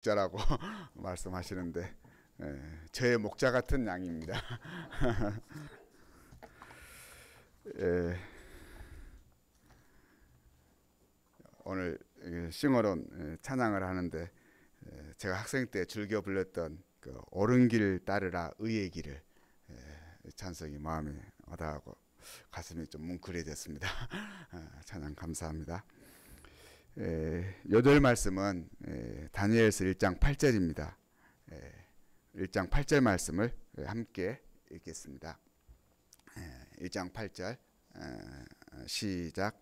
목자라고 말씀하시는데 저의 목자 같은 양입니다. 오늘 싱어론 찬양을 하는데 제가 학생 때 즐겨 불렀던 그 옳은 길 따르라 의의 길을 찬송이 마음에 와닿고 가슴이 좀 뭉클해졌습니다. 찬양 감사합니다. 요절 말씀은 다니엘서 1장 8절입니다. 1장 8절 말씀을 함께 읽겠습니다. 1장 8절 시작.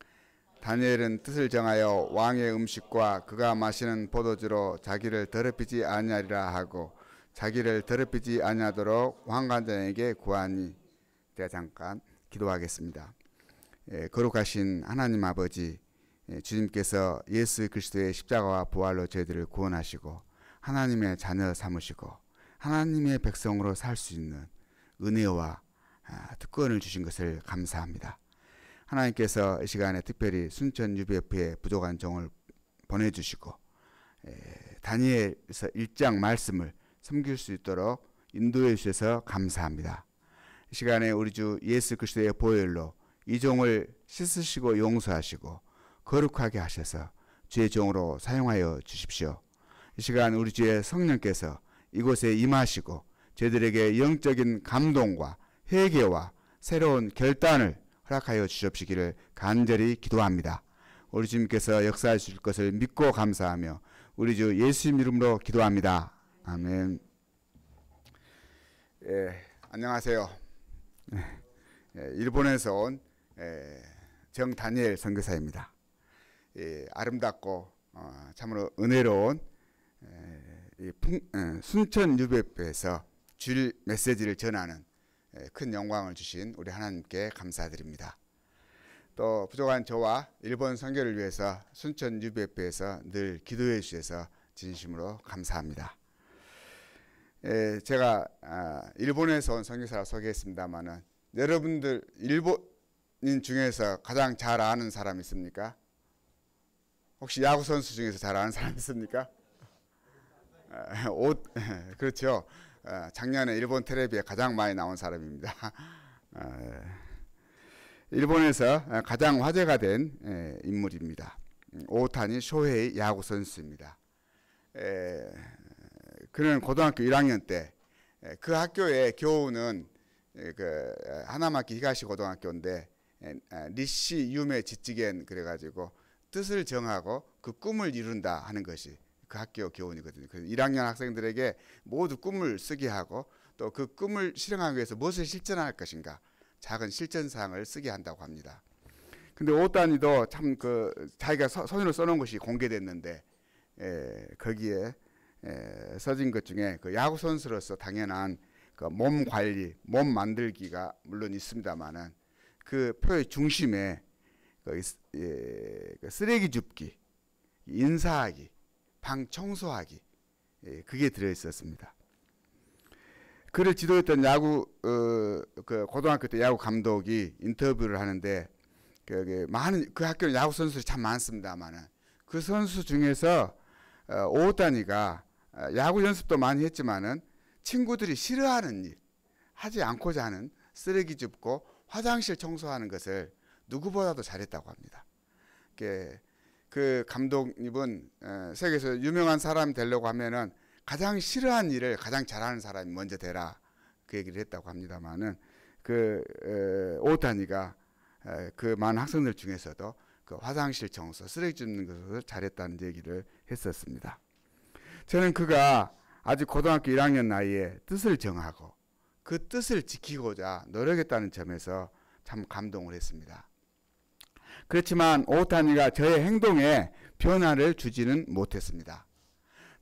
다니엘은 뜻을 정하여 왕의 음식과 그가 마시는 포도주로 자기를 더럽히지 아니하리라 하고 자기를 더럽히지 아니하도록 왕관장에게 구하니. 제가 잠깐 기도하겠습니다. 거룩하신 하나님 아버지, 주님께서 예수 그리스도의 십자가와 부활로 저희들을 구원하시고 하나님의 자녀 삼으시고 하나님의 백성으로 살 수 있는 은혜와 특권을 주신 것을 감사합니다. 하나님께서 이 시간에 특별히 순천 UBF에 부족한 종을 보내주시고 다니엘서 1장 말씀을 섬길 수 있도록 인도해 주셔서 감사합니다. 이 시간에 우리 주 예수 그리스도의 보혈로 이 종을 씻으시고 용서하시고 거룩하게 하셔서 주의 종으로 사용하여 주십시오. 이 시간 우리 주의 성령께서 이곳에 임하시고 저희들에게 영적인 감동과 회개와 새로운 결단을 허락하여 주십시기를 간절히 기도합니다. 우리 주님께서 역사하실 것을 믿고 감사하며 우리 주 예수님 이름으로 기도합니다. 아멘. 안녕하세요. 일본에서 온 정다니엘 선교사입니다. 아름답고 참으로 은혜로운 순천 UBF에서 주일 메시지를 전하는 큰 영광을 주신 우리 하나님께 감사드립니다. 또 부족한 저와 일본 선교를 위해서 순천 UBF에서 늘 기도해 주셔서 진심으로 감사합니다. 제가 일본에서 온 선교사라 소개했습니다마는 여러분들 일본인 중에서 가장 잘 아는 사람 있습니까? 혹시 야구 선수 중에서 잘 아는 사람 있습니까? 그렇죠. 작년에 일본 텔레비에 가장 많이 나온 사람입니다. 일본에서 가장 화제가 된 인물입니다. 오타니 쇼헤이 야구 선수입니다. 그는 고등학교 1학년 때 그 학교의 교우는 그 하나마키 히가시 고등학교인데 니시 유메 지치겐 그래가지고 뜻을 정하고 그 꿈을 이룬다 하는 것이 그 학교 교훈이거든요. 그래서 1학년 학생들에게 모두 꿈을 쓰게 하고 또 그 꿈을 실행하기 위해서 무엇을 실천할 것인가 작은 실천사항을 쓰게 한다고 합니다. 근데 오타니도 참 자기가 손으로 써놓은 것이 공개됐는데 거기에 써진 것 중에 그 야구 선수로서 당연한 그 몸 관리, 몸 만들기가 물론 있습니다만은 그 표의 중심에 쓰레기 줍기, 인사하기, 방 청소하기, 그게 들어 있었습니다. 그를 지도했던 그 고등학교 때 야구 감독이 인터뷰를 하는데 그 학교는 야구 선수들이 참 많습니다만은 그 선수 중에서 오타니가 야구 연습도 많이 했지만은 친구들이 싫어하는 일, 하지 않고자 하는 쓰레기 줍고 화장실 청소하는 것을 누구보다도 잘했다고 합니다. 그 감독님은 세계에서 유명한 사람이 되려고 하면은 가장 싫어하는 일을 가장 잘하는 사람이 먼저 되라 그 얘기를 했다고 합니다만은 오타니가 그 많은 학생들 중에서도 그 화장실 청소, 쓰레기 줍는 것을 잘했다는 얘기를 했었습니다. 저는 그가 아직 고등학교 1학년 나이에 뜻을 정하고 그 뜻을 지키고자 노력했다는 점에서 참 감동을 했습니다. 그렇지만 오타니가 저의 행동에 변화를 주지는 못했습니다.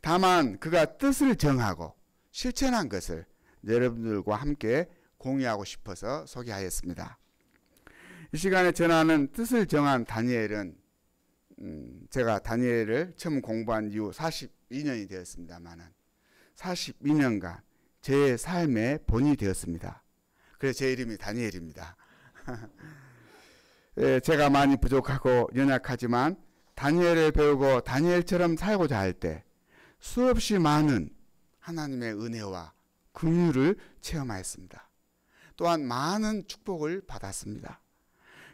다만 그가 뜻을 정하고 실천한 것을 여러분들과 함께 공유하고 싶어서 소개하였습니다. 이 시간에 전하는 뜻을 정한 다니엘은 제가 다니엘을 처음 공부한 이후 42년이 되었습니다만은 42년간 제 삶의 본이 되었습니다. 그래서 제 이름이 다니엘입니다. 제가 많이 부족하고 연약하지만 다니엘을 배우고 다니엘처럼 살고자 할 때 수없이 많은 하나님의 은혜와 긍휼을 체험하였습니다. 또한 많은 축복을 받았습니다.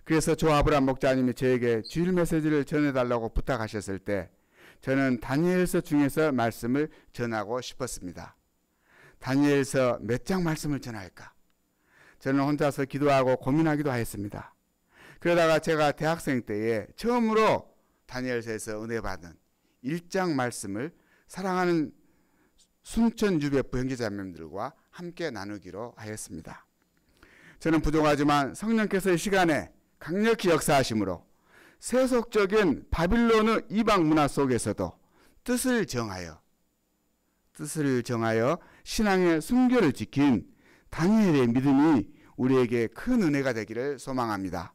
그래서 조 아브람 목자님이 저에게 주일 메시지를 전해달라고 부탁하셨을 때 저는 다니엘서 중에서 말씀을 전하고 싶었습니다. 다니엘서 몇 장 말씀을 전할까? 저는 혼자서 기도하고 고민하기도 하였습니다. 그러다가 제가 대학생 때에 처음으로 다니엘서에서 은혜 받은 1장 말씀을 사랑하는 순천 유배부 형제자매님들과 함께 나누기로 하였습니다. 저는 부족하지만 성령께서의 시간에 강력히 역사하심으로 세속적인 바빌론의 이방 문화 속에서도 뜻을 정하여 신앙의 순결을 지킨 다니엘의 믿음이 우리에게 큰 은혜가 되기를 소망합니다.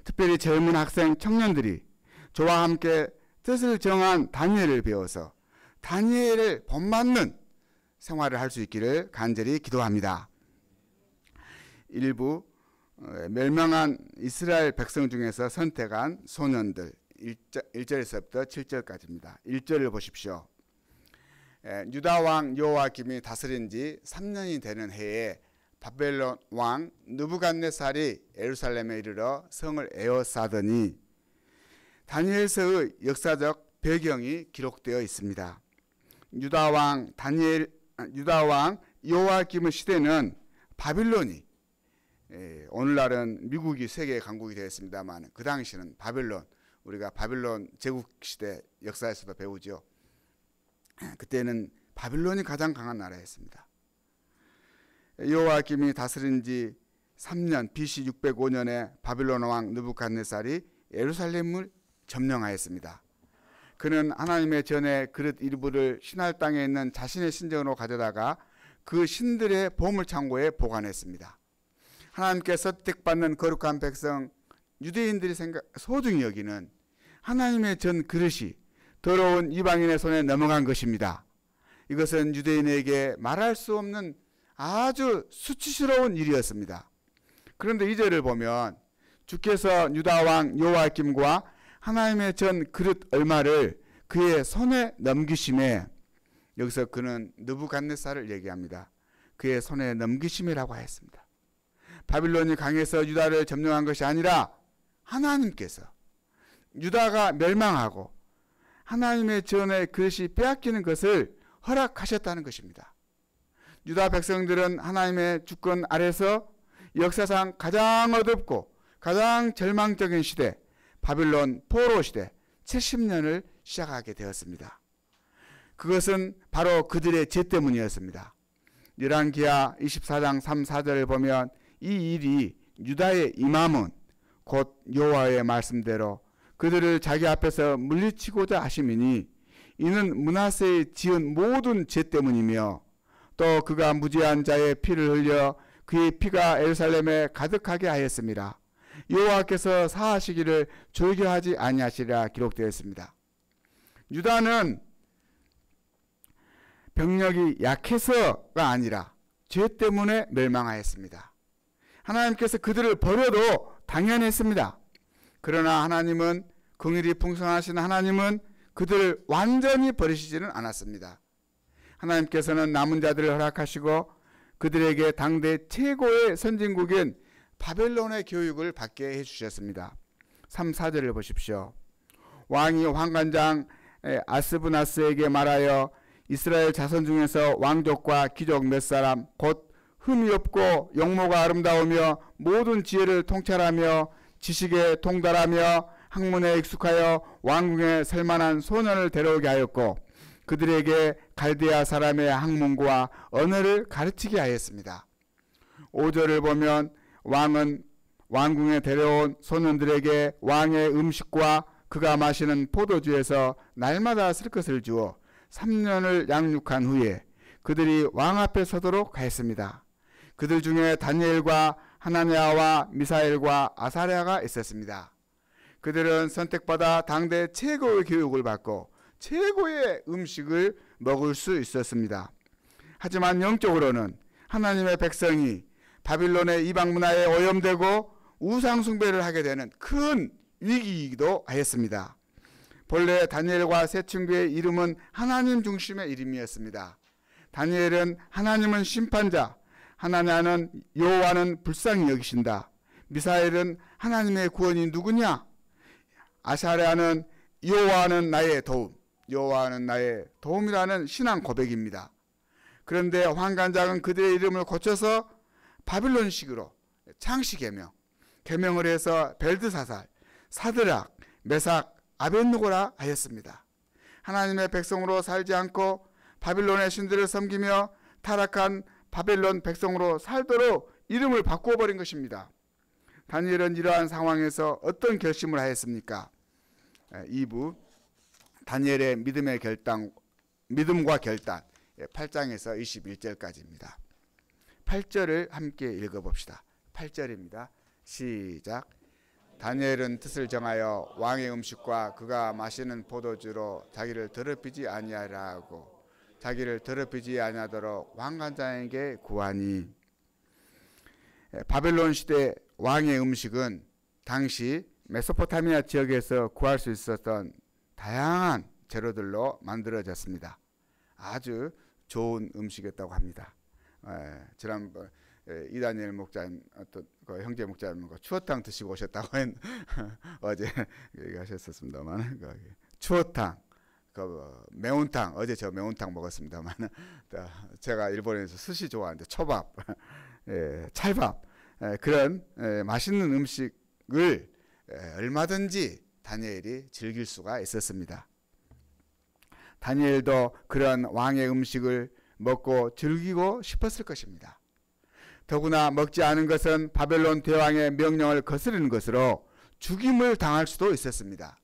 특별히 젊은 학생 청년들이 저와 함께 뜻을 정한 다니엘을 배워서 다니엘을 본받는 생활을 할 수 있기를 간절히 기도합니다. 일부 멸망한 이스라엘 백성 중에서 선택한 소년들 1절에서부터 7절까지입니다. 1절을 보십시오. 유다 왕 여호야김이 다스린 지 3년이 되는 해에 바벨론 왕 느부갓네살이 예루살렘에 이르러 성을 에워싸더니 다니엘서의 역사적 배경이 기록되어 있습니다. 유다 왕 여호야김의 시대는 바빌론이 오늘날은 미국이 세계 강국이 되었습니다만 그 당시는 바빌론, 우리가 바빌론 제국시대 역사에서도 배우죠. 그때는 바빌론이 가장 강한 나라였습니다. 여호야김이 다스린 지 3년 BC 605년에 바빌론 왕 느부갓네살이 예루살렘을 점령하였습니다. 그는 하나님의 전에 그릇 일부를 신할 땅에 있는 자신의 신전으로 가져다가 그 신들의 보물창고에 보관했습니다. 하나님께 선택받는 거룩한 백성 유대인들이 소중히 여기는 하나님의 전 그릇이 더러운 이방인의 손에 넘어간 것입니다. 이것은 유대인에게 말할 수 없는 아주 수치스러운 일이었습니다. 그런데 2절을 보면 주께서 유다 왕 여호야김과 하나님의 전 그릇 얼마를 그의 손에 넘기심에, 여기서 그는 느부갓네살을 얘기합니다. 그의 손에 넘기심이라고 하였습니다. 바빌론이 강해서 유다를 점령한 것이 아니라 하나님께서 유다가 멸망하고 하나님의 전의 그릇이 빼앗기는 것을 허락하셨다는 것입니다. 유다 백성들은 하나님의 주권 아래서 역사상 가장 어둡고 가장 절망적인 시대, 바빌론 포로 시대 70년을 시작하게 되었습니다. 그것은 바로 그들의 죄 때문이었습니다. 열왕기하 24장 3, 4절을 보면 이 일이 유다의 임함은 곧 여호와의 말씀대로 그들을 자기 앞에서 물리치고자 하심이니 이는 므낫세의 지은 모든 죄 때문이며 또 그가 무죄한 자의 피를 흘려 그의 피가 예루살렘에 가득하게 하였습니다. 여호와께서 사하시기를 졸교하지 아니하시리라 기록되어 있습니다. 유다는 병력이 약해서가 아니라 죄 때문에 멸망하였습니다. 하나님께서 그들을 버려도 당연했습니다. 그러나 하나님은, 긍휼이 풍성하신 하나님은 그들을 완전히 버리시지는 않았습니다. 하나님께서는 남은 자들을 허락하시고 그들에게 당대 최고의 선진국인 바벨론의 교육을 받게 해주셨습니다. 3, 4절을 보십시오. 왕이 환관장 아스브나스에게 말하여 이스라엘 자손 중에서 왕족과 귀족 몇 사람 곧 흠이 없고 용모가 아름다우며 모든 지혜를 통찰하며 지식에 통달하며 학문에 익숙하여 왕궁에 설만한 소년을 데려오게 하였고 그들에게 갈대아 사람의 학문과 언어를 가르치게 하였습니다. 5절을 보면 왕은 왕궁에 데려온 소년들에게 왕의 음식과 그가 마시는 포도주에서 날마다 쓸 것을 주어 3년을 양육한 후에 그들이 왕 앞에 서도록 하였습니다. 그들 중에 다니엘과 하나냐와 미사엘과 아사랴가 있었습니다. 그들은 선택받아 당대 최고의 교육을 받고 최고의 음식을 먹을 수 있었습니다. 하지만 영적으로는 하나님의 백성이 바빌론의 이방 문화에 오염되고 우상 숭배를 하게 되는 큰 위기이기도 하였습니다. 본래 다니엘과 세 친구의 이름은 하나님 중심의 이름이었습니다. 다니엘은 하나님은 심판자, 하나냐는 여호와는 불쌍히 여기신다. 미사엘은 하나님의 구원이 누구냐? 아사랴는 여호와는 나의 도움, 여호와는 나의 도움이라는 신앙 고백입니다. 그런데 환관장은 그들의 이름을 고쳐서 바빌론식으로 창시 계명을 해서 벨드사살, 사드락, 메삭, 아벳느고라 하였습니다. 하나님의 백성으로 살지 않고 바빌론의 신들을 섬기며 타락한 바벨론 백성으로 살도록 이름을 바꾸어 버린 것입니다. 다니엘은 이러한 상황에서 어떤 결심을 하였습니까? 2부 다니엘의 믿음과 결단 8장에서 21절까지입니다. 8절을 함께 읽어봅시다. 8절입니다. 시작. 다니엘은 뜻을 정하여 왕의 음식과 그가 마시는 포도주로 자기를 더럽히지 아니하라고 자기를 더럽히지 아니하도록 환관장에게 구하니. 바벨론 시대 왕의 음식은 당시 메소포타미아 지역에서 구할 수 있었던 다양한 재료들로 만들어졌습니다. 아주 좋은 음식이었다고 합니다. 지난번 이다니엘 목사님, 그 형제 목사님 추어탕 드시고 오셨다고 어제 얘기하셨었습니다만, 추어탕, 매운탕, 어제 저 매운탕 먹었습니다만, 제가 일본에서 스시 좋아하는데 초밥, 찰밥, 그런 맛있는 음식을 얼마든지 다니엘이 즐길 수가 있었습니다. 다니엘도 그런 왕의 음식을 먹고 즐기고 싶었을 것입니다. 더구나 먹지 않은 것은 바벨론 대왕의 명령을 거스르는 것으로 죽임을 당할 수도 있었습니다.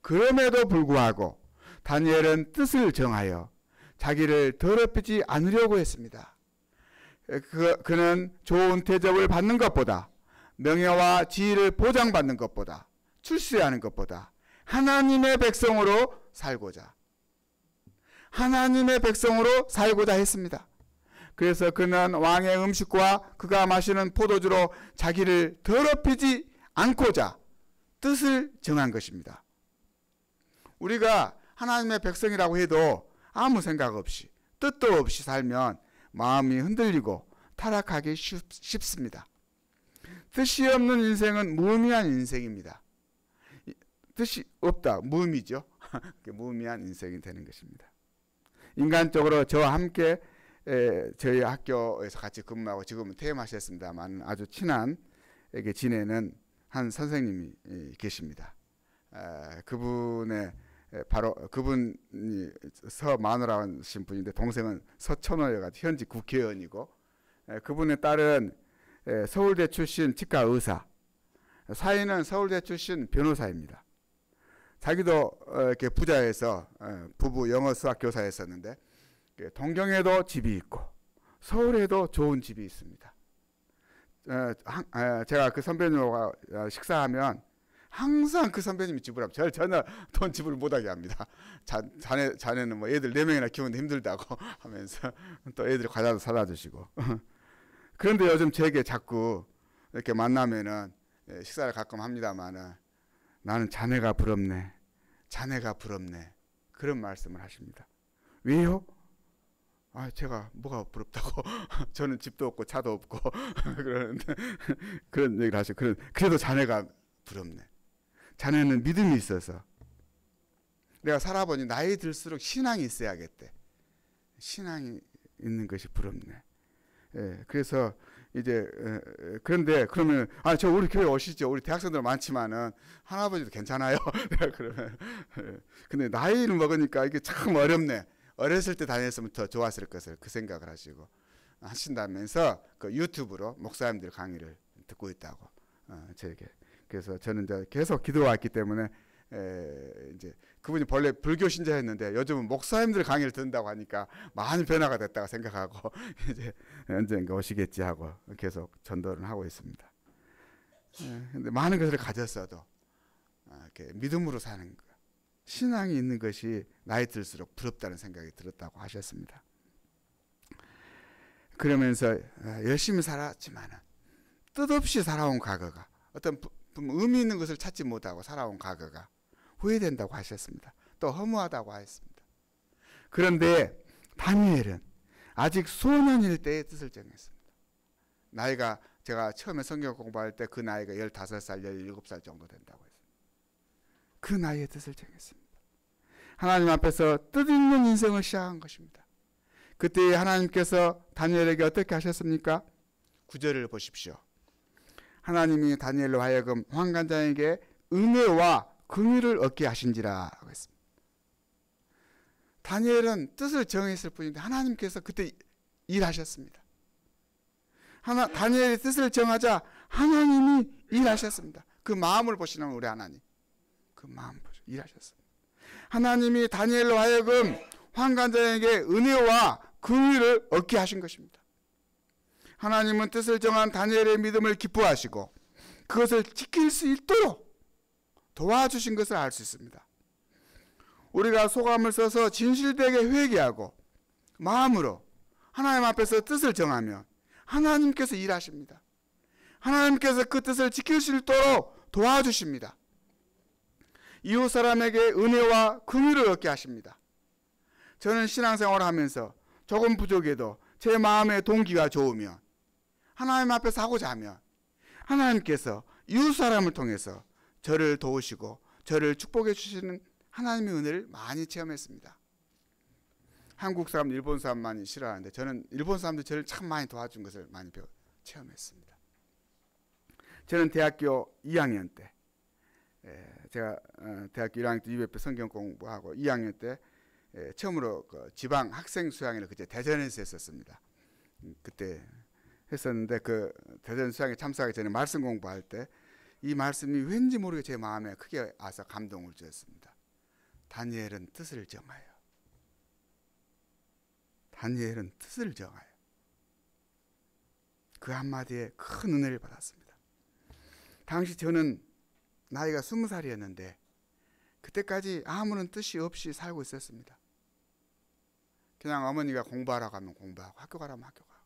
그럼에도 불구하고 다니엘은 뜻을 정하여 자기를 더럽히지 않으려고 했습니다. 그는 좋은 대접을 받는 것보다, 명예와 지위를 보장받는 것보다, 출세하는 것보다 하나님의 백성으로 살고자 했습니다. 그래서 그는 왕의 음식과 그가 마시는 포도주로 자기를 더럽히지 않고자 뜻을 정한 것입니다. 우리가 하나님의 백성이라고 해도 아무 생각 없이, 뜻도 없이 살면 마음이 흔들리고 타락하기 쉽습니다. 뜻이 없는 인생은 무의미한 인생입니다. 뜻이 없다, 무의미죠. 무의미한 인생이 되는 것입니다. 인간적으로 저와 함께 저희 학교에서 같이 근무하고 지금은 퇴임하셨습니다만 아주 친하게 지내는 한 선생님이 계십니다. 그분의 바로 그분이 서마누라신 분인데 동생은 서천호여가지고 현직 국회의원이고, 그분의 딸은 서울대 출신 치과 의사, 사위는 서울대 출신 변호사입니다. 자기도 이렇게 부자에서 부부 영어 수학 교사였었는데 동경에도 집이 있고 서울에도 좋은 집이 있습니다. 제가 그 선배님하고 식사하면 항상 그 선배님이 지불하면 저를 전혀 돈 지불을 못하게 합니다. 자네는 뭐 애들 4명이나 키우는데 힘들다고 하면서 또 애들 과자도 사다 주시고. 그런데 요즘 제게 자꾸 이렇게 만나면은 식사를 가끔 합니다만은 나는 자네가 부럽네, 자네가 부럽네, 그런 말씀을 하십니다. 왜요? 제가 뭐가 부럽다고? 저는 집도 없고 차도 없고 그러는데 그런 얘기를 하시고, 그래도 자네가 부럽네. 자네는 믿음이 있어서. 내가 살아보니 나이 들수록 신앙이 있어야겠대. 신앙이 있는 것이 부럽네. 그래서 이제 그런데 그러면 저 우리 교회 오시죠. 우리 대학생들 많지만은 할아버지도 괜찮아요. 그러면 근데 나이를 먹으니까 이게 참 어렵네. 어렸을 때 다녔으면 더 좋았을 것을 그 생각을 하신다면서 그 유튜브로 목사님들 강의를 듣고 있다고 저에게. 그래서 저는 이제 계속 기도왔기 때문에 이제 그분이 본래 불교 신자였는데 요즘은 목사님들 강의를 듣는다고 하니까 많이 변화가 됐다고 생각하고 이제 언젠가 오시겠지 하고 계속 전도를 하고 있습니다. 근데 많은 것을 가졌어도 이렇게 믿음으로 사는 것, 신앙이 있는 것이 나이 들수록 부럽다는 생각이 들었다고 하셨습니다. 그러면서 열심히 살았지만은 뜻없이 살아온 과거가, 어떤 의미 있는 것을 찾지 못하고 살아온 과거가 후회된다고 하셨습니다. 또 허무하다고 하였습니다. 그런데 다니엘은 아직 소년일 때의 뜻을 정했습니다. 나이가 제가 처음에 성경 공부할 때 그 나이가 15살, 17살 정도 된다고 했습니다. 그 나이의 뜻을 정했습니다. 하나님 앞에서 뜻있는 인생을 시작한 것입니다. 그때 하나님께서 다니엘에게 어떻게 하셨습니까? 9절을 보십시오. 하나님이 다니엘로 하여금 환관장에게 은혜와 긍휼을 얻게 하신지라 하고 했습니다. 다니엘은 뜻을 정했을 뿐인데 하나님께서 그때 일하셨습니다. 다니엘이 뜻을 정하자 하나님이 일하셨습니다. 그 마음을 보시는 우리 하나님. 그 마음을 보시고 일하셨습니다. 하나님이 다니엘로 하여금 환관장에게 은혜와 긍휼을 얻게 하신 것입니다. 하나님은 뜻을 정한 다니엘의 믿음을 기뻐하시고 그것을 지킬 수 있도록 도와주신 것을 알 수 있습니다. 우리가 소감을 써서 진실되게 회개하고 마음으로 하나님 앞에서 뜻을 정하면 하나님께서 일하십니다. 하나님께서 그 뜻을 지킬 수 있도록 도와주십니다. 이웃 사람에게 은혜와 긍휼을 얻게 하십니다. 저는 신앙생활을 하면서 조금 부족해도 제 마음의 동기가 좋으면 하나님 앞에서 하고자 하면 하나님께서 이웃 사람을 통해서 저를 도우시고 저를 축복해 주시는 하나님의 은혜를 많이 체험했습니다. 한국 사람, 일본 사람만이 싫어하는데 저는 일본 사람들 저를 참 많이 도와준 것을 많이 체험했습니다. 저는 대학교 2학년 때 제가 대학교 1학년 때 UFP 성경 공부하고 2학년 때 처음으로 그 지방 학생 수양회를 그때 대전에서 했었습니다. 그때 했었는데 그 대전 수양회 참석하기 전에 말씀 공부할 때 이 말씀이 왠지 모르게 제 마음에 크게 와서 감동을 주었습니다. 다니엘은 뜻을 정하여. 다니엘은 뜻을 정하여. 그 한마디에 큰 은혜를 받았습니다. 당시 저는 나이가 20살이었는데 그때까지 아무런 뜻이 없이 살고 있었습니다. 그냥 어머니가 공부하라고 하면 공부하고 학교 가라면 학교 가고.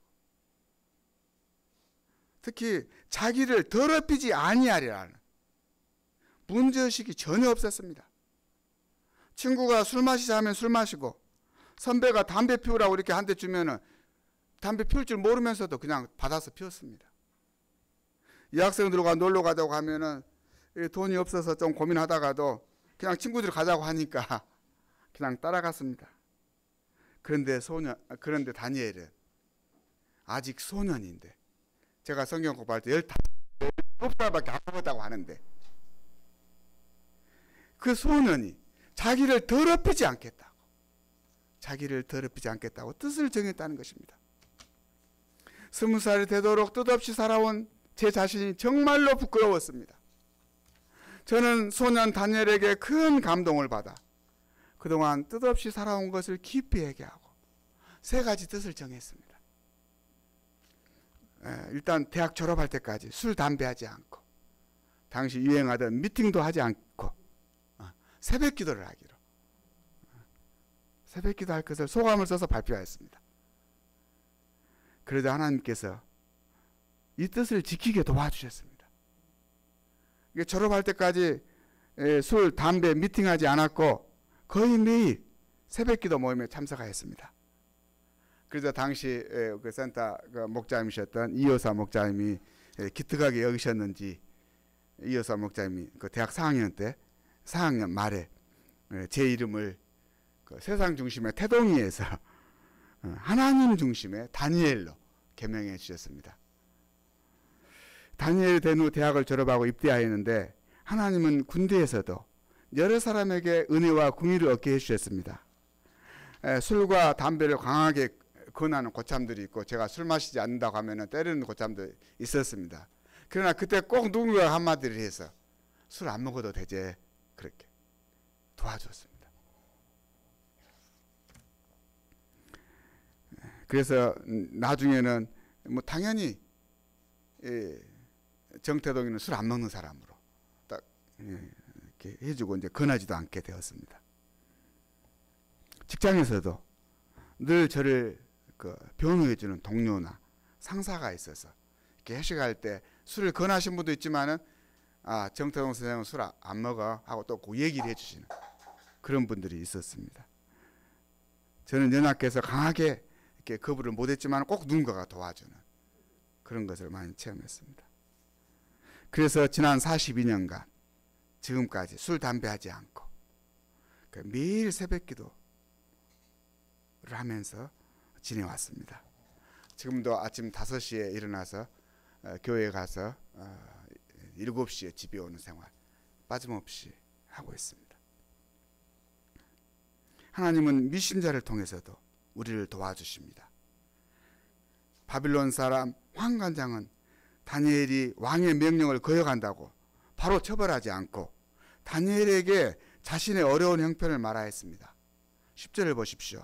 특히 자기를 더럽히지 아니하리라는 문제의식이 전혀 없었습니다. 친구가 술 마시자 하면 술 마시고 선배가 담배 피우라고 이렇게 한 대 주면은 담배 피울 줄 모르면서도 그냥 받아서 피웠습니다. 여학생들과 놀러 가자고 하면은 돈이 없어서 좀 고민하다가도 그냥 친구들이 가자고 하니까 그냥 따라갔습니다. 그런데 다니엘은 아직 소년인데 제가 성경 공부할 때 17살밖에 안 먹었다고 하는데 그 소년이 자기를 더럽히지 않겠다고 뜻을 정했다는 것입니다. 20살이 되도록 뜻없이 살아온 제 자신이 정말로 부끄러웠습니다. 저는 소년 다니엘에게 큰 감동을 받아 그동안 뜻없이 살아온 것을 깊이 회개하고 3가지 뜻을 정했습니다. 일단 대학 졸업할 때까지 술, 담배 하지 않고 당시 유행하던 미팅도 하지 않고 새벽 기도를 하기로 새벽 기도할 것을 소감을 써서 발표하였습니다. 그러자 하나님께서 이 뜻을 지키게 도와주셨습니다. 졸업할 때까지 술, 담배, 미팅하지 않았고 거의 매일 새벽 기도 모임에 참석하였습니다. 그래서 당시 그 센터 목자님이셨던 이효사 목자님이 기특하게 여기셨는지 이효사 목자님이 그 대학 4학년 때 4학년 말에 제 이름을 그 세상 중심의 태동이에서 하나님 중심의 다니엘로 개명해 주셨습니다. 다니엘이 된 후 대학을 졸업하고 입대하였는데 하나님은 군대에서도 여러 사람에게 은혜와 긍휼을 얻게 해주셨습니다. 술과 담배를 강하게 권하는 고참들이 있고 제가 술 마시지 않는다고 하면 때리는 고참도 있었습니다. 그러나 그때 꼭 누군가 한마디를 해서 술 안 먹어도 되지 그렇게 도와줬습니다. 그래서 나중에는 뭐 당연히 정태동이는 술 안 먹는 사람으로 딱 이렇게 해주고 이제 권하지도 않게 되었습니다. 직장에서도 늘 저를 변호해주는 동료나 상사가 있어서 이렇게 회식할 때 술을 권하신 분도 있지만은 정태동 선생은 술 안 먹어 하고 또 그 얘기를 해주시는 그런 분들이 있었습니다. 저는 연약해서 강하게 이렇게 거부를 못했지만 꼭 누군가가 도와주는 그런 것을 많이 체험했습니다. 그래서 지난 42년간 지금까지 술, 담배 하지 않고 매일 새벽기도를 하면서 지내왔습니다. 지금도 아침 5시에 일어나서 교회에 가서 7시에 집에 오는 생활 빠짐없이 하고 있습니다. 하나님은 미신자를 통해서도 우리를 도와주십니다. 바빌론 사람 환관장은 다니엘이 왕의 명령을 거역한다고 바로 처벌하지 않고 다니엘에게 자신의 어려운 형편을 말하였습니다. 10절을 보십시오.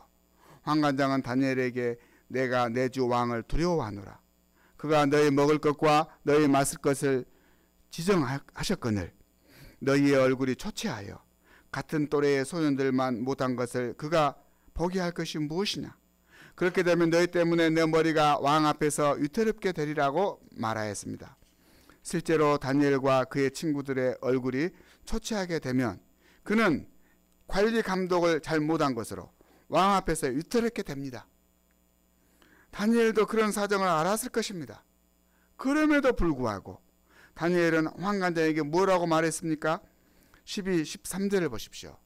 환관장은 다니엘에게 내가 내 주 왕을 두려워하노라. 그가 너희 먹을 것과 너희 마실 것을 지정하셨거늘 너희의 얼굴이 초췌하여 같은 또래의 소년들만 못한 것을 그가 보게 할 것이 무엇이냐. 그렇게 되면 너희 때문에 내 머리가 왕 앞에서 위태롭게 되리라고 말하였습니다. 실제로 다니엘과 그의 친구들의 얼굴이 초췌하게 되면 그는 관리 감독을 잘 못한 것으로 왕 앞에서 위태롭게 됩니다. 다니엘도 그런 사정을 알았을 것입니다. 그럼에도 불구하고 다니엘은 환관장에게 뭐라고 말했습니까? 12, 13절을 보십시오.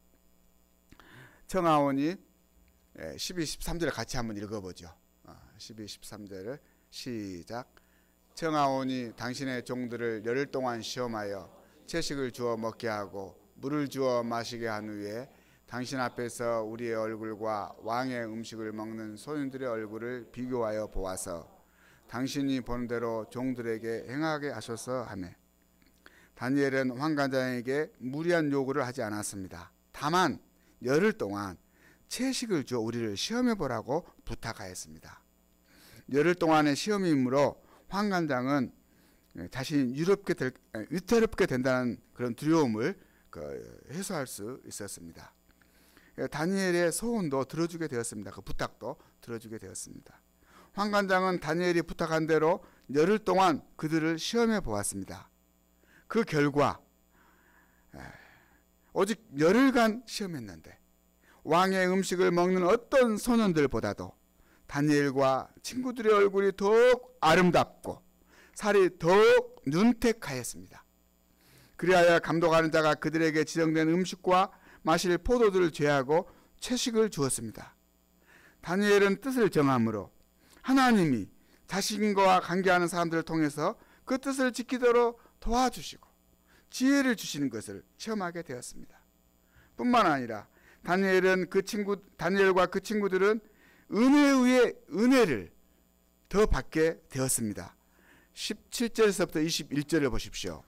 청하오니 12, 13절을 같이 한번 읽어보죠. 12, 13절을 시작. 청하오니 당신의 종들을 열흘 동안 시험하여 채식을 주어 먹게 하고 물을 주어 마시게 한 후에 당신 앞에서 우리의 얼굴과 왕의 음식을 먹는 소년들의 얼굴을 비교하여 보아서 당신이 보는 대로 종들에게 행하게 하소서 하매 다니엘은 환관장에게 무리한 요구를 하지 않았습니다. 다만 열흘 동안 채식을 주어 우리를 시험해 보라고 부탁하였습니다. 열흘 동안의 시험이므로 환관장은 자신이 위태롭게 된다는 그런 두려움을 해소할 수 있었습니다. 다니엘의 소원도 들어주게 되었습니다. 그 부탁도 들어주게 되었습니다. 환관장은 다니엘이 부탁한 대로 열흘 동안 그들을 시험해 보았습니다. 그 결과 오직 열흘간 시험했는데 왕의 음식을 먹는 어떤 소년들보다도 다니엘과 친구들의 얼굴이 더욱 아름답고 살이 더욱 윤택하였습니다. 그리하여 감독하는 자가 그들에게 지정된 음식과 마실 포도들을 제하고 채식을 주었습니다. 다니엘은 뜻을 정함으로 하나님이 자신과 관계하는 사람들을 통해서 그 뜻을 지키도록 도와주시고 지혜를 주시는 것을 체험하게 되었습니다. 뿐만 아니라 다니엘과 그 친구들은 은혜 위에 은혜를 더 받게 되었습니다. 17절에서부터 21절을 보십시오.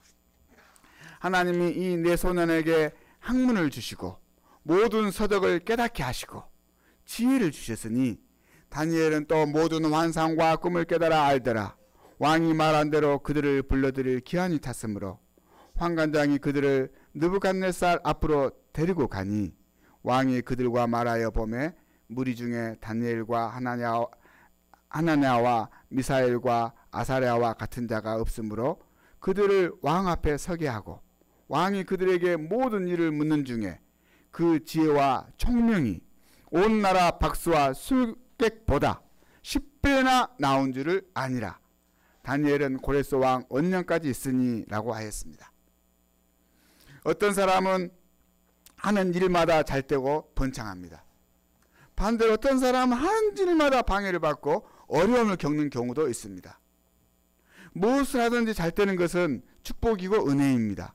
하나님이 이 네 소년에게 학문을 주시고 모든 서적을 깨닫게 하시고 지혜를 주셨으니 다니엘은 또 모든 환상과 꿈을 깨달아 알더라. 왕이 말한 대로 그들을 불러들일 기한이 찼으므로 환관장이 그들을 느부갓네살 앞으로 데리고 가니 왕이 그들과 말하여 보매 무리 중에 다니엘과 하나냐와 미사엘과 아사랴와 같은 자가 없으므로 그들을 왕 앞에 서게 하고 왕이 그들에게 모든 일을 묻는 중에 그 지혜와 총명이 온 나라 박수와 술객보다 10배나 나온 줄을 아니라. 다니엘은 고레스 왕 원년까지 있으니 라고 하였습니다. 어떤 사람은 하는 일마다 잘되고 번창합니다. 반대로 어떤 사람은 하는 일마다 방해를 받고 어려움을 겪는 경우도 있습니다. 무엇을 하든지 잘되는 것은 축복이고 은혜입니다.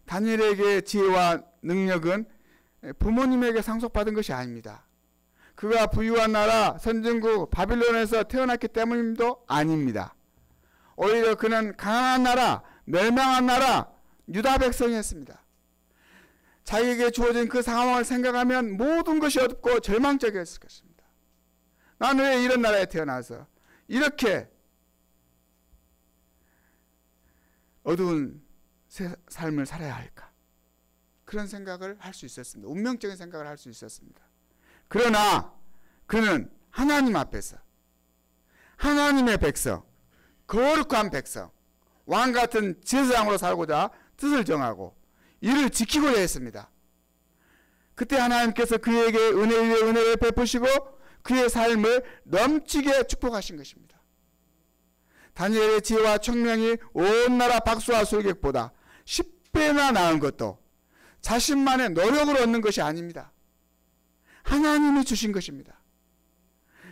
다니엘에게 지혜와 능력은 부모님에게 상속받은 것이 아닙니다. 그가 부유한 나라 선진국 바빌론에서 태어났기 때문도 아닙니다. 오히려 그는 가난한 나라, 멸망한 나라 유다 백성이었습니다. 자기에게 주어진 그 상황을 생각하면 모든 것이 어둡고 절망적이었을 것입니다. 나는 왜 이런 나라에 태어나서 이렇게 어두운 삶을 살아야 할까? 그런 생각을 할 수 있었습니다. 운명적인 생각을 할 수 있었습니다. 그러나 그는 하나님 앞에서 하나님의 백성, 거룩한 백성, 왕 같은 제사장으로 살고자 뜻을 정하고 이를 지키고자 했습니다. 그때 하나님께서 그에게 은혜 위에 은혜를 베푸시고 그의 삶을 넘치게 축복하신 것입니다. 다니엘의 지혜와 총명이 온 나라 박수와 술객보다 10배나 나은 것도 자신만의 노력으로 얻는 것이 아닙니다. 하나님이 주신 것입니다.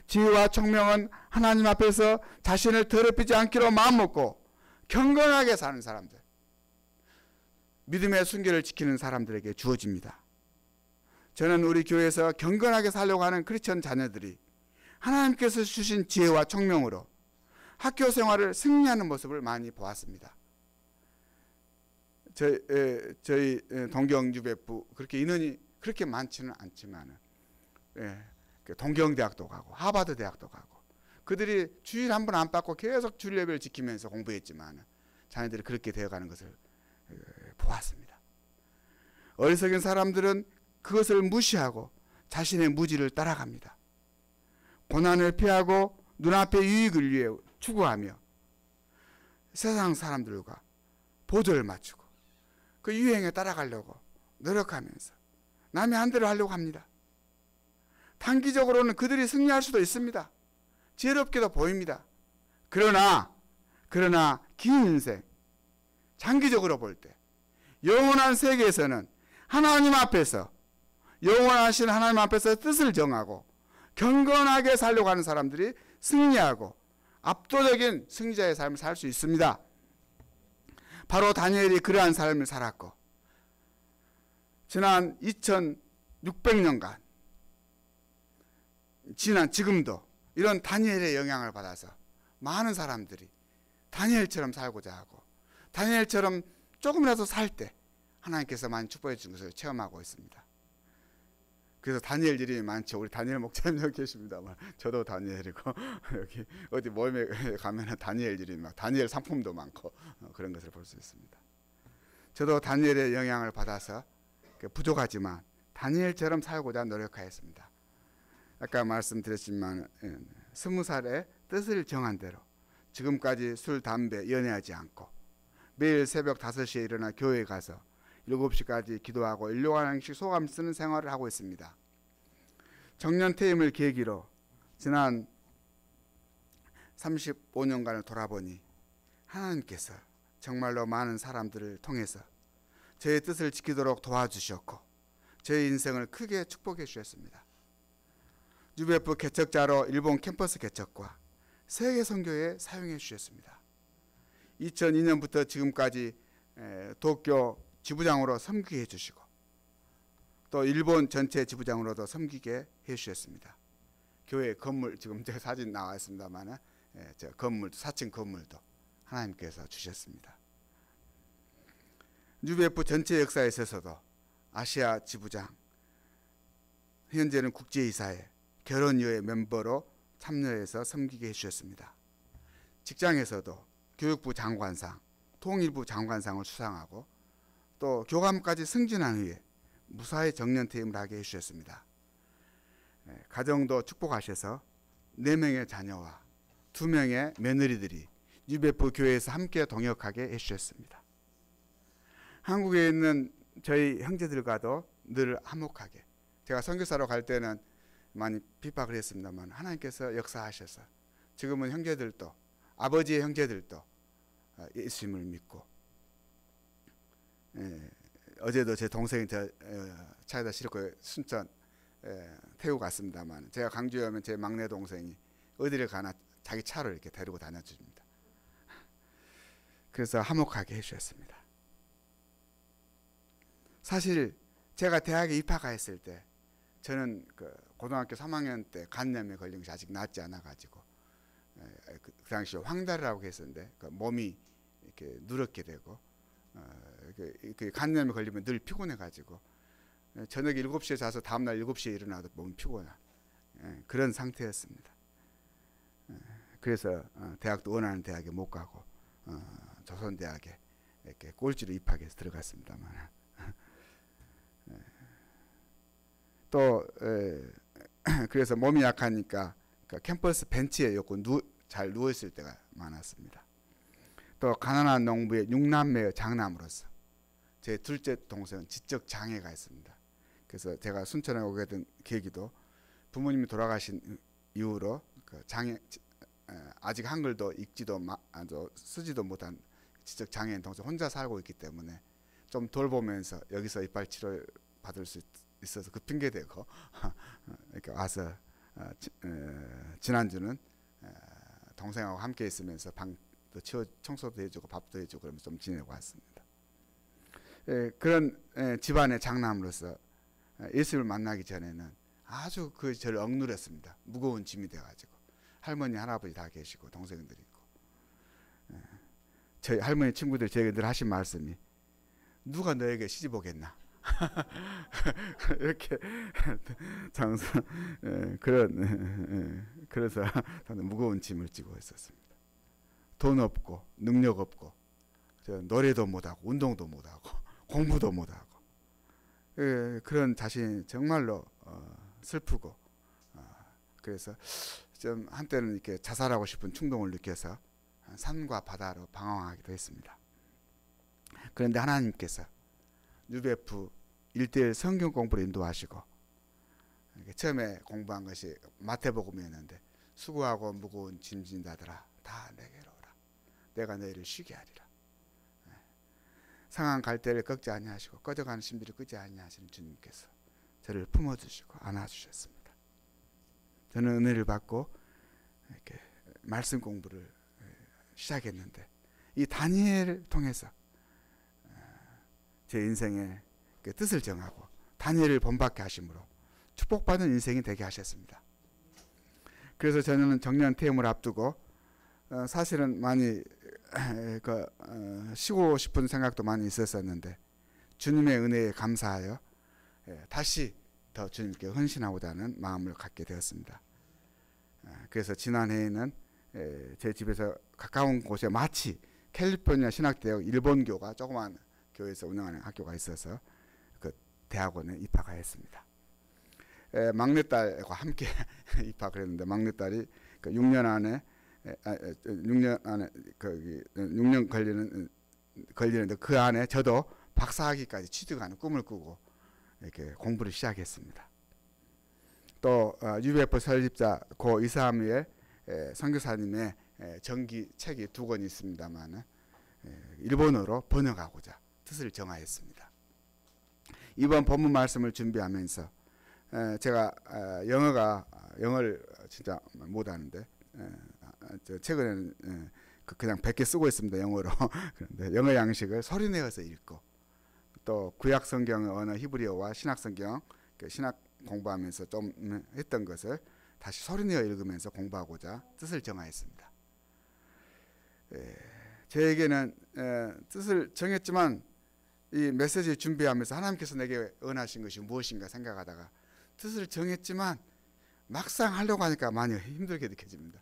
지혜와 총명은 하나님 앞에서 자신을 더럽히지 않기로 마음먹고 경건하게 사는 사람들, 믿음의 순결을 지키는 사람들에게 주어집니다. 저는 우리 교회에서 경건하게 살려고 하는 크리스천 자녀들이 하나님께서 주신 지혜와 총명으로 학교 생활을 승리하는 모습을 많이 보았습니다. 저희 동경유배부 그렇게 인원이 그렇게 많지는 않지만 동경대학도 가고 하버드 대학도 가고 그들이 주일 한 번 안 빠고 계속 주일 예배를 지키면서 공부했지만 자녀들이 그렇게 되어가는 것을 보았습니다. 어리석은 사람들은 그것을 무시하고 자신의 무지를 따라갑니다. 고난을 피하고 눈앞의 유익을 위해 추구하며 세상 사람들과 보조를 맞추고 그 유행에 따라가려고 노력하면서 남의 한 대로 하려고 합니다. 단기적으로는 그들이 승리할 수도 있습니다. 지혜롭게도 보입니다. 그러나 긴 인생, 장기적으로 볼 때 영원한 세계에서는 하나님 앞에서 영원하신 하나님 앞에서 뜻을 정하고 경건하게 살려고 하는 사람들이 승리하고 압도적인 승리자의 삶을 살 수 있습니다. 바로 다니엘이 그러한 삶을 살았고 지난 2600년간 지금도 이런 다니엘의 영향을 받아서 많은 사람들이 다니엘처럼 살고자 하고 다니엘처럼 조금이라도 살 때 하나님께서 많이 축복해 주신 것을 체험하고 있습니다. 그래서 다니엘 이름이 많죠. 우리 다니엘 목사님 여기 계십니다만 저도 다니엘이고 여기 어디 모임에 가면 다니엘 이름이 막 다니엘 상품도 많고 그런 것을 볼 수 있습니다. 저도 다니엘의 영향을 받아서 부족하지만 다니엘처럼 살고자 노력하였습니다. 아까 말씀드렸지만 20살에 뜻을 정한 대로 지금까지 술, 담배, 연애하지 않고 매일 새벽 5시에 일어나 교회에 가서 7시까지 기도하고 일용할씩 소감 쓰는 생활을 하고 있습니다. 정년 퇴임을 계기로 지난 35년간을 돌아보니 하나님께서 정말로 많은 사람들을 통해서 저의 뜻을 지키도록 도와주셨고 저의 인생을 크게 축복해 주셨습니다. 유배부 개척자로 일본 캠퍼스 개척과 세계 선교에 사용해 주셨습니다. 2002년부터 지금까지 도쿄 지부장으로 섬기게 해주시고 또 일본 전체 지부장으로도 섬기게 해주셨습니다. 교회 건물 지금 제 사진 나와 있습니다만 저 건물 4층 건물도 하나님께서 주셨습니다. 유배부 전체 역사에 있어서도 아시아 지부장 현재는 국제이사회 결혼유회 멤버로 참여해서 섬기게 해주셨습니다. 직장에서도 교육부 장관상, 통일부 장관상을 수상하고 또 교감까지 승진한 후에 무사히 정년퇴임을 하게 해주셨습니다. 가정도 축복하셔서 4명의 자녀와 2명의 며느리들이 유배부 교회에서 함께 동역하게 해주셨습니다. 한국에 있는 저희 형제들과도 늘 화목하게 제가 선교사로 갈 때는 많이 핍박을 했습니다만 하나님께서 역사하셔서 지금은 형제들도 아버지의 형제들도 예수님을 믿고 어제도 제 동생이 저 차에다 싣고 순천 태우고 갔습니다만 제가 강주에 오면 제 막내 동생이 어디를 가나 자기 차로 이렇게 데리고 다녀줍니다. 그래서 화목하게 해주셨습니다. 사실 제가 대학에 입학했을 때 저는 그 고등학교 3학년 때 간염에 걸린 것이 아직 낫지 않아 가지고 그 당시에 황달이라고 했었는데 그 몸이 이렇게 누렇게 되고 그 간염에 걸리면 늘 피곤해 가지고 저녁 7시에 자서 다음날 7시에 일어나도 몸이 피곤한 그런 상태였습니다. 그래서 대학도 원하는 대학에 못 가고 조선대학에 이렇게 꼴찌로 입학해서 들어갔습니다만 또 그래서 몸이 약하니까 그 캠퍼스 벤치에 잘 누워 있을 때가 많았습니다. 또 가난한 농부의 6남매의 장남으로서 제 둘째 동생은 지적 장애가 있습니다. 그래서 제가 순천에 오게 된 계기도 부모님이 돌아가신 이후로 그 장애, 아직 한글도 읽지도 쓰지도 못한 지적 장애인 동생 혼자 살고 있기 때문에 좀 돌보면서 여기서 이빨 치료 받을 수 있어서 그 핑계 대고 이렇게 와서 지난주는 동생하고 함께 있으면서 방도 청소도 해주고 밥도 해주고 그러면서 좀 지내고 왔습니다. 그런 집안의 장남으로서 예수를 만나기 전에는 아주 저를 억누렸습니다. 무거운 짐이 돼가지고 할머니 할아버지 다 계시고 동생들이 있고 저희 할머니 친구들 저에게 늘 하신 말씀이 누가 너에게 시집 오겠나 이렇게 장사 그래서 저는 무거운 짐을 지고 있었습니다. 돈 없고 능력 없고 노래도 못하고 운동도 못하고 공부도 못하고 그런 자신이 정말로 슬프고 그래서 좀 한때는 이렇게 자살하고 싶은 충동을 느껴서 산과 바다로 방황하기도 했습니다. 그런데 하나님께서 UBF 1:1 성경 공부를 인도하시고 처음에 공부한 것이 마태복음이었는데 수고하고 무거운 짐 진 자들아 다 내게로 오라 내가 너희를 쉬게 하리라. 상한 갈대를 꺾지 아니하시고 꺼져가는 심들을 끄지 아니하시는 주님께서 저를 품어주시고 안아주셨습니다. 저는 은혜를 받고 이렇게 말씀 공부를 시작했는데 이 다니엘을 통해서 제 인생의 그 뜻을 정하고 다니엘을 본받게 하심으로 축복받은 인생이 되게 하셨습니다. 그래서 저는 정년 퇴임을 앞두고 사실은 많이 쉬고 싶은 생각도 많이 있었었는데 주님의 은혜에 감사하여 다시 더 주님께 헌신하고자 하는 마음을 갖게 되었습니다. 그래서 지난해에는 제 집에서 가까운 곳에 마치 캘리포니아 신학대학 일본교가 조그만 교회에서 운영하는 학교가 있어서 그 대학원에 입학하였습니다. 막내딸과 함께 입학을 했는데 막내딸이 그 6년 안에 6년 걸리는데 그 안에 저도 박사학위까지 취득하는 꿈을 꾸고 이렇게 공부를 시작했습니다. 또 UBF 설립자 고 이사미의 선교사님의 전기 책이 2권이 있습니다만 일본어로 번역하고자 뜻을 정하였습니다. 이번 본문 말씀을 준비하면서 제가 영어를 진짜 못하는데 최근에는 그냥 100개 쓰고 있습니다. 영어로. 그런데 영어 양식을 소리내어서 읽고 또 구약 성경의 언어 히브리어와 신약 성경 신학 공부하면서 좀 했던 것을 다시 소리내어 읽으면서 공부하고자 뜻을 정하였습니다. 저에게는 뜻을 정했지만 이 메시지 준비하면서 하나님께서 내게 은하신 것이 무엇인가 생각하다가 뜻을 정했지만 막상 하려고 하니까 많이 힘들게 느껴집니다.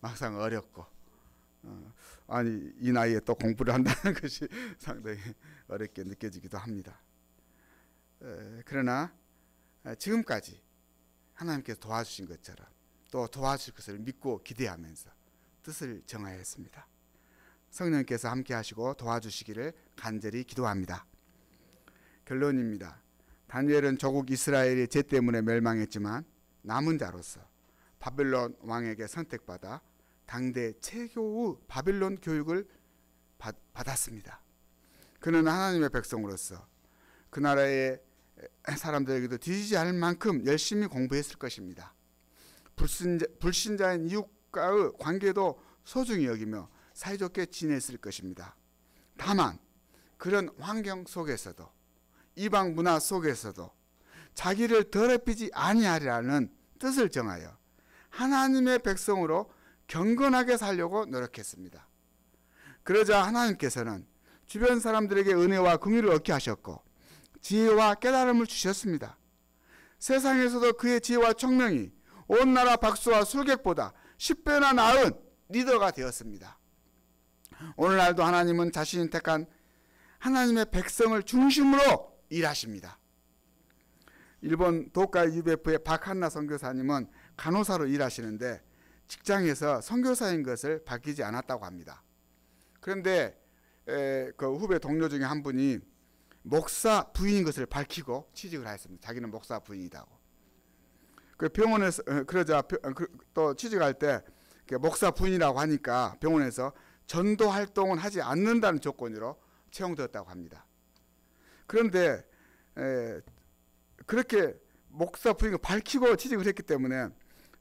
막상 어렵고 아니 이 나이에 또 공부를 한다는 것이 상당히 어렵게 느껴지기도 합니다. 그러나 지금까지 하나님께서 도와주신 것처럼 또 도와줄 것을 믿고 기대하면서 뜻을 정하였습니다. 성령께서 함께 하시고 도와주시기를 간절히 기도합니다. 결론입니다. 다니엘은 조국 이스라엘이 죄 때문에 멸망했지만 남은 자로서 바벨론 왕에게 선택받아 당대 최고의 바벨론 교육을 받았습니다. 그는 하나님의 백성으로서 그 나라의 사람들에게도 뒤지지 않을 만큼 열심히 공부했을 것입니다. 불신자인 이웃과의 관계도 소중히 여기며 사이좋게 지냈을 것입니다. 다만 그런 환경 속에서도 이방 문화 속에서도 자기를 더럽히지 아니하리라는 뜻을 정하여 하나님의 백성으로 경건하게 살려고 노력했습니다. 그러자 하나님께서는 주변 사람들에게 은혜와 긍휼을 얻게 하셨고 지혜와 깨달음을 주셨습니다. 세상에서도 그의 지혜와 총명이 온 나라 박수와 술객보다 10배나 나은 리더가 되었습니다. 오늘날도 하나님은 자신이 택한 하나님의 백성을 중심으로 일하십니다. 일본 도쿄 UBF의 박한나 선교사님은 간호사로 일하시는데 직장에서 선교사인 것을 밝히지 않았다고 합니다. 그런데 그 후배 동료 중에 한 분이 목사 부인인 것을 밝히고 취직을 하였습니다. 자기는 목사 부인이라고. 그 병원에서 그러자 또 취직할 때 목사 부인이라고 하니까 병원에서 전도 활동은 하지 않는다는 조건으로 채용되었다고 합니다. 그런데 그렇게 목사 부인을 밝히고 취직을 했기 때문에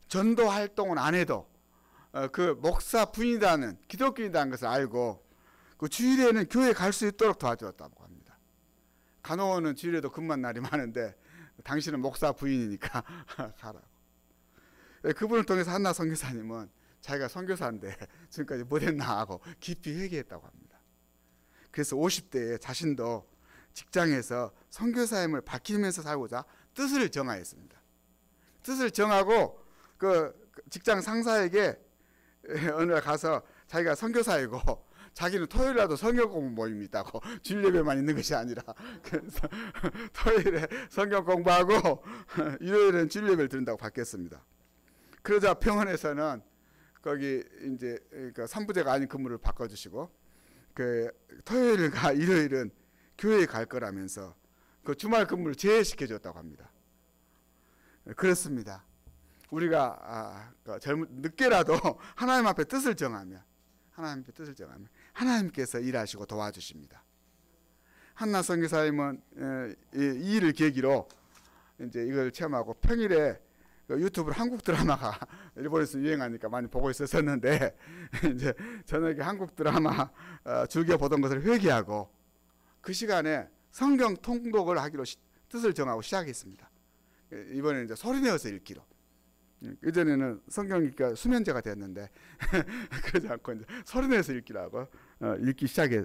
전도 활동은 안 해도 그 목사 부인이라는 기독교인이라는 것을 알고 그 주일에는 교회 갈 수 있도록 도와주었다고 합니다. 간호원은 주일에도 근무한 날이 많은데 당신은 목사 부인이니까 가라고. 그분을 통해서 한나 선교사님은 자기가 선교사인데 지금까지 못했나 하고 깊이 회개했다고 합니다. 그래서 50대에 자신도 직장에서 선교사임을 밝히면서 살고자 뜻을 정하였습니다. 뜻을 정하고 그 직장 상사에게 어느 날 가서 자기가 선교사이고 자기는 토요일에도 성경 공부 모임이 있다고, 주일 예배만 있는 것이 아니라, 그래서 토요일에 성경 공부하고 일요일에는 주일 예배를 드린다고 밝혔습니다. 그러자 병원에서는 거기 이제 그러니까 3부제가 아닌 근무를 바꿔주시고 그 토요일과 일요일은 교회에 갈 거라면서 그 주말 근무를 제외시켜 줬다고 합니다. 그렇습니다. 우리가 늦게라도 하나님 앞에 뜻을 정하면 하나님께서 일하시고 도와주십니다. 한나 선교사님은 이 일을 계기로 이제 이걸 체험하고 평일에 유튜브로 한국 드라마가 일본에서 유행하니까 많이 보고 있었는데 이제 저녁에 한국 드라마 즐겨 보던 것을 회개하고 그 시간에 성경 통독을 하기로 뜻을 정하고 시작했습니다. 이번에는 이제 소리내어서 읽기로. 이전에는 성경 읽기가 수면제가 됐는데 그러지 않고 이제 소리내서 읽기라고 읽기 시작해.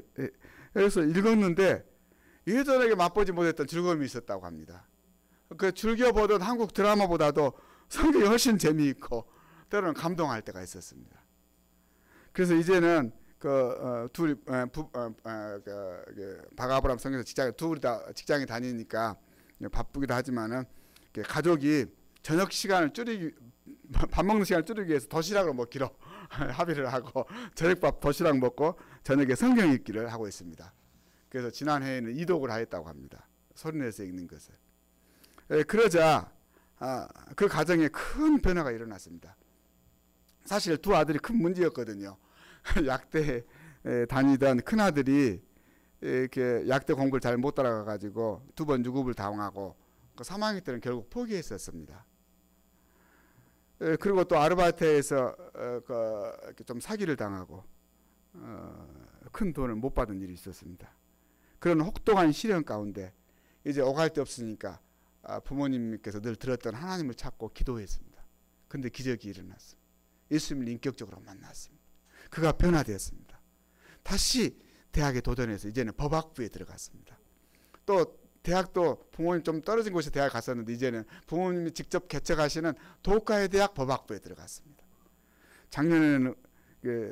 그래서 읽었는데 예전에 맛보지 못했던 즐거움이 있었다고 합니다. 그 즐겨보던 한국 드라마보다도 성경이 훨씬 재미있고 때로는 감동할 때가 있었습니다. 그래서 이제는 둘이 박아브람 선교사 둘이 다 직장에 다니니까 바쁘기도 하지만은 가족이 저녁 시간을 밥 먹는 시간을 줄이기 위해서 도시락을 먹기로 합의를 하고 저녁밥 도시락 먹고 저녁에 성경 읽기를 하고 있습니다. 그래서 지난해에는 이독을 하였다고 합니다. 소리내서 읽는 것을. 그러자 그 가정에 큰 변화가 일어났습니다. 사실 두 아들이 큰 문제였거든요. 약대 다니던 큰 아들이 이렇게 약대 공부를 잘 못 따라가 가지고 2번 유급을 당하고 3학년 때는 결국 포기했었습니다. 그리고 또 아르바이트에서 좀 사기를 당하고 큰 돈을 못 받은 일이 있었습니다. 그런 혹독한 시련 가운데 이제 오갈 데 없으니까 부모님께서 늘 들었던 하나님을 찾고 기도했습니다. 그런데 기적이 일어났습니다. 예수님을 인격적으로 만났습니다. 그가 변화되었습니다. 다시 대학에 도전해서 이제는 법학부에 들어갔습니다. 또 대학도 부모님 좀 떨어진 곳에 대학 갔었는데 이제는 부모님이 직접 개척하시는 도카의 대학 법학부에 들어갔습니다. 작년에는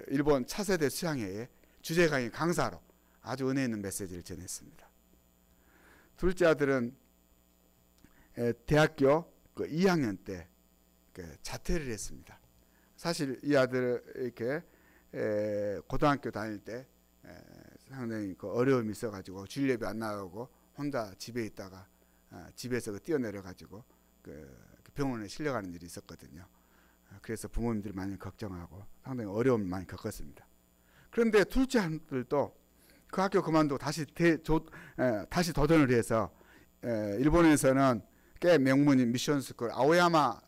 일본 차세대 수양회에 주제 강의 강사로 아주 은혜 있는 메시지를 전했습니다. 둘째 아들은 대학교 2학년 때 자퇴를 했습니다. 사실 이 아들은 이렇게 고등학교 다닐 때 상당히 어려움이 있어가지고 주일 예배 안 나가고 혼자 집에 있다가 집에서 뛰어내려 가지고 병원에 실려가는 일이 있었거든요. 그래서 부모님들이 많이 걱정하고 상당히 어려움을 많이 겪었습니다. 그런데 둘째 아들도 그 학교 그만두고 다시 도전을 해서 일본에서는 꽤 명문인 미션스쿨 아오야마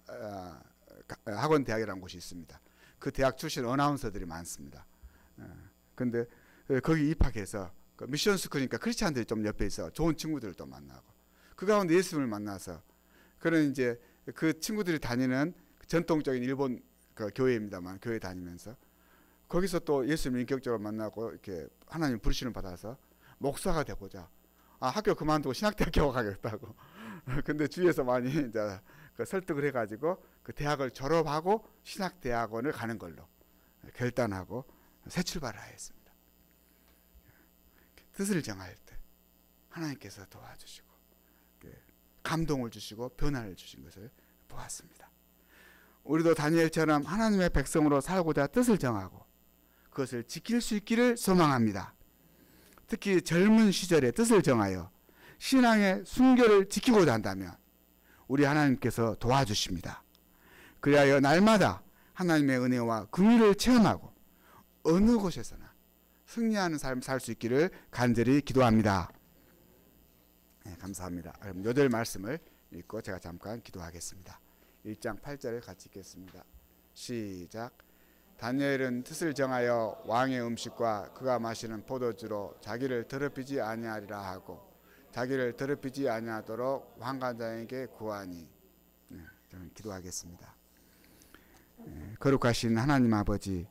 학원 대학이라는 곳이 있습니다. 그 대학 출신 어나운서들이 많습니다. 근데 거기 입학해서 미션스쿨이니까 크리스찬들이 좀 옆에 있어 좋은 친구들을 또 만나고 그 가운데 예수님을 만나서 그런 이제 그 친구들이 다니는 전통적인 일본 교회입니다만 교회 다니면서 거기서 또 예수님을 인격적으로 만나고 이렇게 하나님 부르심을 받아서 목사가 되고자 학교 그만두고 신학대학교 가겠다고. 근데 주위에서 많이 이제 설득을 해가지고 그 대학을 졸업하고 신학대학원을 가는 걸로 결단하고 새 출발을 하였습니다. 뜻을 정할 때 하나님께서 도와주시고 감동을 주시고 변화를 주신 것을 보았습니다. 우리도 다니엘처럼 하나님의 백성으로 살고자 뜻을 정하고 그 그것을 지킬 수 있기를 소망합니다. 특히 젊은 시절에 뜻을 정하여 신앙의 순결을 지키고자 한다면 우리 하나님께서 도와주십니다. 그리하여 날마다 하나님의 은혜와 긍휼을 체험하고 어느 곳에서나 승리하는 삶을 살 수 있기를 간절히 기도합니다. 네, 감사합니다. 그럼 요절 말씀을 읽고 제가 잠깐 기도하겠습니다. 1장 8절을 같이 읽겠습니다. 시작. 다니엘은 뜻을 정하여 왕의 음식과 그가 마시는 포도주로 자기를 더럽히지 아니하리라 하고 자기를 더럽히지 아니하도록 환관장에게 구하니. 네, 저는 기도하겠습니다. 거룩하신 하나님 아버지,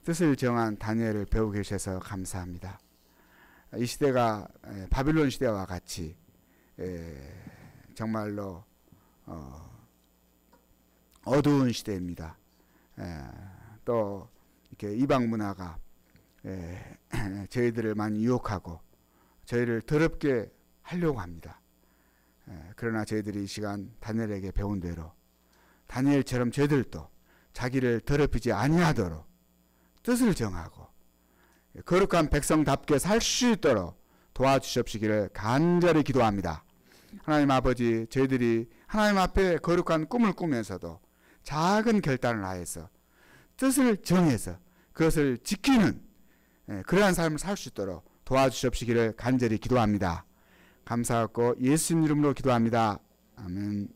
뜻을 정한 다니엘을 배우고 계셔서 감사합니다. 이 시대가 바빌론 시대와 같이 정말로 어두운 시대입니다. 또 이렇게 이방 문화가 저희들을 많이 유혹하고 저희를 더럽게 하려고 합니다. 그러나 저희들이 이 시간 다니엘에게 배운 대로 다니엘처럼 저희들도 자기를 더럽히지 아니하도록 뜻을 정하고 거룩한 백성답게 살 수 있도록 도와주시옵시기를 간절히 기도합니다. 하나님 아버지, 저희들이 하나님 앞에 거룩한 꿈을 꾸면서도 작은 결단을 하여서 뜻을 정해서 그것을 지키는 그러한 삶을 살 수 있도록 도와주시옵시기를 간절히 기도합니다. 감사하고 예수님 이름으로 기도합니다. 아멘.